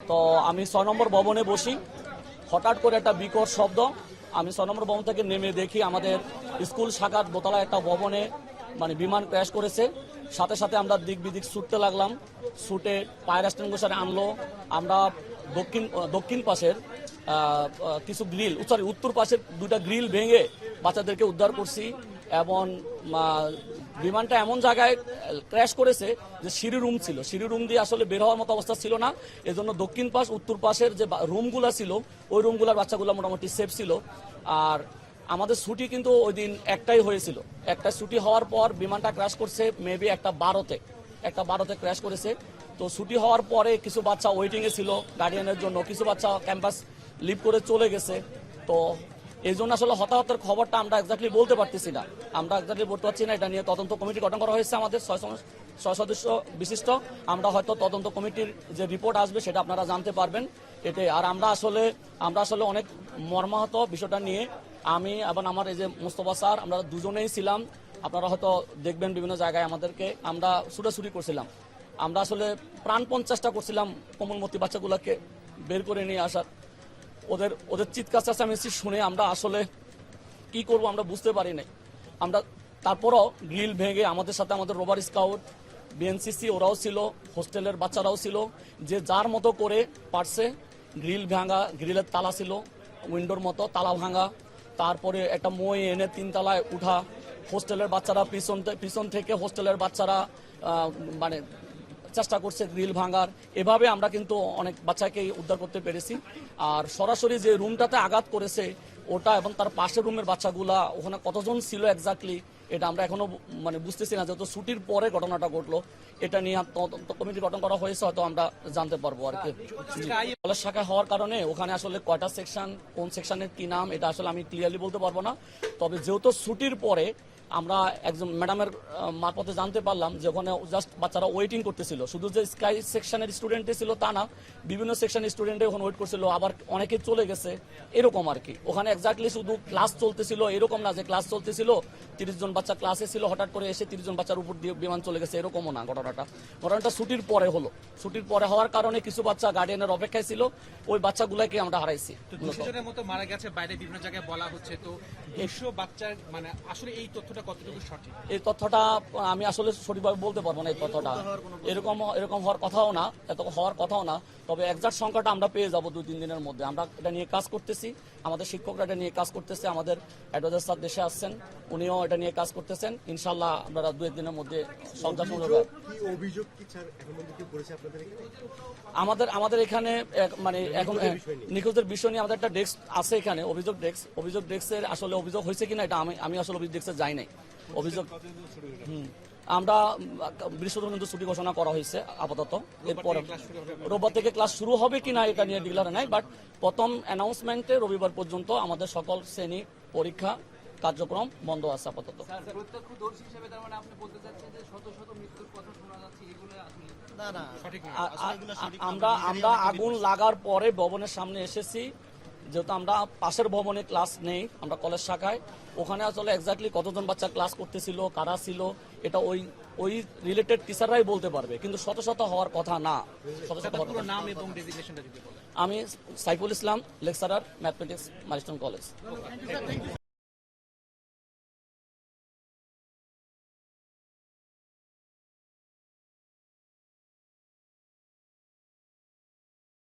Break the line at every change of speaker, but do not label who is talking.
তো আমি 6 নম্বর ভবনে বসি, হঠাৎ করে একটা বিকট শব্দ। আমি 6 নম্বর ভবন থেকে নেমে দেখি আমাদের স্কুল শাখার দোতলায় একটা ভবনে মানে বিমান ক্র্যাশ করেছে। সাথে সাথে আমরা দিক বিদিক ছুটতে লাগলাম, ছুটে ফায়ার এক্সটিংগুইশার আনলো। আমরা দক্ষিণ পাশের কিছু গ্রিল, উত্তর পাশের 2টা গ্রিল ভেঙে বাচ্চাদেরকে উদ্ধার করছি। এবং বিমানটা এমন জায়গায় ক্র্যাশ করেছে যে সিঁড়ি রুম ছিল, সিঁড়ি রুম দিয়ে আসলে বের হওয়ার মতো অবস্থা ছিল না। এজন্য দক্ষিণ পাশ উত্তর পাশের যে রুমগুলো ছিল ওই রুমগুলোর বাচ্চাগুলো মোটামুটি সেফ ছিল। আর আমাদের ছুটি কিন্তু ওই দিন একটাই হয়েছিল। একটা ছুটি হওয়ার পর বিমানটা ক্র্যাশ করছে মেবি একটা 12তে ক্র্যাশ করেছে। তো ছুটি হওয়ার পরে কিছু বাচ্চা ওয়েটিংয়ে ছিল গার্ডিয়ানের জন্য, কিছু বাচ্চা ক্যাম্পাস লিভ করে চলে গেছে। তো এই জন্য আসলে হতাহতের খবরটা আমরা এক্স্যাক্টলি বলতে পারতেছি না, এটা নিয়ে তদন্ত কমিটি গঠন করা হয়েছে আমাদের 6 সদস্য বিশিষ্ট। আমরা হয়তো তদন্ত কমিটির যে রিপোর্ট আসবে সেটা আপনারা জানতে পারবেন এটাই। আর আমরা আসলে অনেক মর্মাহত বিষয়টা নিয়ে। আমি এবং আমার এই যে মোস্তফা স্যার, আমরা দুজনেই ছিলাম। আপনারা হয়তো দেখবেন বিভিন্ন জায়গায় আমাদেরকে আমরা ছুটাছুটি করছিলাম। আমরা আসলে প্রাণপণ চেষ্টা করছিলাম কোমলমতি বাচ্চাগুলোকে বের করে নিয়ে আসার। ওদের চিৎকার চেঁচামেচি শুনে আমরা আসলে কি করব আমরা বুঝতে পারি নাই। আমরা তারপরও গ্রিল ভেঙে আমাদের সাথে আমাদের রোভার স্কাউট, বিএনসিসি ওরাও ছিল, হোস্টেলের বাচ্চারাও ছিল, যে যার মতো করে পারছে গ্রিল ভাঙা, গ্রিলের তালা ছিল উইন্ডোর মতো, তালা ভাঙা। তারপরে একটা মই এনে 3 তলায় উঠা, হোস্টেলের বাচ্চারা পিছন থেকে হোস্টেলের বাচ্চারা মানে চেষ্টা করছে গ্রিল ভাঙার। এভাবে আমরা কিন্তু অনেক বাচ্চাকে উদ্ধার করতে পেরেছি। আর সরাসরি যে রুমটাতে আঘাত করেছে ওটা এবং তার পাশের রুমের বাচ্চাগুলা ওখানে কতজন ছিল এক্স্যাক্টলি এটা আমরা এখনো মানে বুঝতেছি না, যেহেতু ছুটির পরে ঘটনাটা ঘটলো। এটা নিয়ে তদন্ত কমিটি গঠন করা হয়েছে, হয়তো আমরা জানতে পারবো আর কি। কলেজ শাখা হওয়ার কারণে ওখানে আসলে কয়টা সেকশন, কোন সেকশনের কি নাম এটা আসলে আমি ক্লিয়ারলি বলতে পারবো না। তবে যেহেতু ছুটির পরে আমরা একজন ম্যাডামের মারফতে জানতে পারলাম যে ওখানে জাস্ট বাচ্চারা ওয়েটিং করতেছিল, শুধু যে স্কাই সেকশনের স্টুডেন্টই ছিল তা না, বিভিন্ন সেকশনের স্টুডেন্টে ওখানে ওয়েট করছিল, আবার অনেকে চলে গেছে এরকম আর কি। ওখানে এক্স্যাক্টলি শুধু ক্লাস চলতেছিল এরকম না যে ক্লাস চলতেছিল 30 জন বাচ্চা ক্লাসে ছিল, হঠাৎ করে এসে 30 জন বাচ্চার উপর দিয়ে বিমান চলে গেছে এরকমও না। ঘটনাটা ছুটির পরে হলো। ছুটির পরে হওয়ার কারণে কিছু বাচ্চা গার্ডিয়ানের অপেক্ষায় ছিল, ওই বাচ্চাগুলোকে আমরা হারাইছি।
200 জনের মতো মারা গেছে বাইরে বিভিন্ন জায়গায় বলা হচ্ছে। তো 200 বাচ্চার মানে আসলে এই তথ্যটা কতটুকু সঠিক?
এই তথ্যটা আমি আসলে সঠিকভাবে বলতে পারবো না। এই তথ্যটা এরকম হওয়ার কথাও না, এত হওয়ার কথাও না। তবে এক্সাক্ট সংখ্যাটা আমরা পেয়ে যাবো 2-3 দিনের মধ্যে। আমরা এটা নিয়ে কাজ করতেছি, আমাদের শিক্ষকরা এটা নিয়ে কাজ করতেছে, আমাদের অ্যাডভাইজার স্যার দেশে আসছেন, উনিও এটা নিয়ে কাজ করতেছেন। ইনশাল্লাহ আপনারা 2-1 দিনের মধ্যে আমাদের এখানে মানে এখন নিখোঁজের বিষয় নিয়ে আমাদের একটা ডেস্ক আছে এখানে, অভিযোগ ডেস্কের আসলে অভিযোগ হয়েছে কিনা এটা আমি আসলে অভিযোগ ডেস্কে যাই নাই। অভিযোগ আমরা বৃহস্পতিবার কিন্তু ছুটি ঘোষণা করা হয়েছে আপাতত। এরপরে রোববার থেকে ক্লাস শুরু হবে কিনা এটা নিয়ে ডিক্লার নাই, বাট প্রথম অ্যানাউন্সমেন্টে রবিবার পর্যন্ত আমাদের সকল শ্রেণী পরীক্ষা কার্যক্রম বন্ধ আছে আপাতত। আমরা আগুন লাগার পরে ভবনের সামনে এসেছি, যেহেতু আমরা পাশের ভবনে ক্লাস নেই, আমরা কলেজ শাখায়, ওখানে আসলে এক্স্যাক্টলি কতজন বাচ্চা ক্লাস করতেছিল, কারা ছিল এটা ওই রিলেটেড টিচাররাই বলতে পারবে, কিন্তু শত হওয়ার কথা না। আমি Saiful Islam, lecturer mathematics, milestone college.